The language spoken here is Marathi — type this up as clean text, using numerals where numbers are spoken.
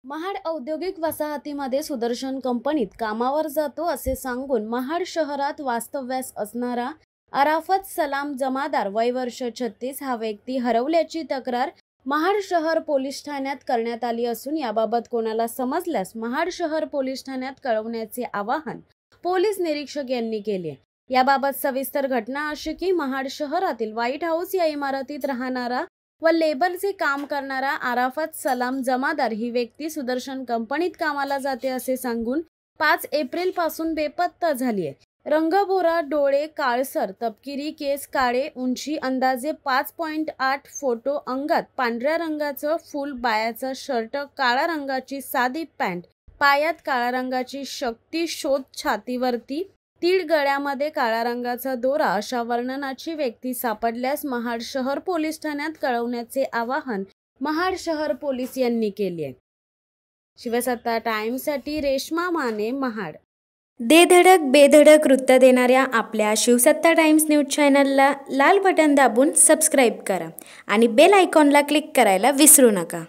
महाड औद्योगिक वसाहतीमध्ये सुदर्शन कंपनीत कामावर जातो असे सांगून महाड शहरात वास्तव्यास असणारा अराफत सलाम जमादार वय वर्ष 36 हा व्यक्ती हरवल्याची तक्रार महाड शहर पोलीस ठाण्यात करण्यात आली असून याबाबत कोणाला समजल्यास महाड शहर पोलीस ठाण्यात कळवण्याचे आवाहन पोलीस निरीक्षक यांनी केले। याबाबत सविस्तर घटना अशी की महाड शहरातील व्हाईट हाऊस या इमारतीत राहणारा व लेबरचे काम करणारा अराफत सलाम जमादार ही व्यक्ती सुदर्शन कंपनीत कामाला जाते असे सांगून 5 एप्रिल पासून बेपत्ता झाली आहे। रंगभोरा, डोळे काळसर, तपकिरी केस, काळे, उंची अंदाजे 5.8 फोटो, अंगात पांढऱ्या रंगाचं फुल, बायाचा शर्ट, काळ्या रंगाची साधी पॅन्ट, पायात काळ्या रंगाची शक्ती शोध, छातीवरती तीळ, गळ्यामध्ये काळ्या रंगाचा दोरा अशा वर्णनाची व्यक्ती सापडल्यास महाड शहर पोलीस ठाण्यात कळवण्याचे आवाहन महाड शहर पोलीस यांनी केले आहे। शिवसत्ता टाइम्ससाठी रेश्मा माने, महाड। दे धडक बेधडक वृत्त देणाऱ्या आपल्या शिवसत्ता टाइम्स न्यूज चॅनलला लाल बटन दाबून सबस्क्राईब करा आणि बेल आयकॉनला क्लिक करायला विसरू नका।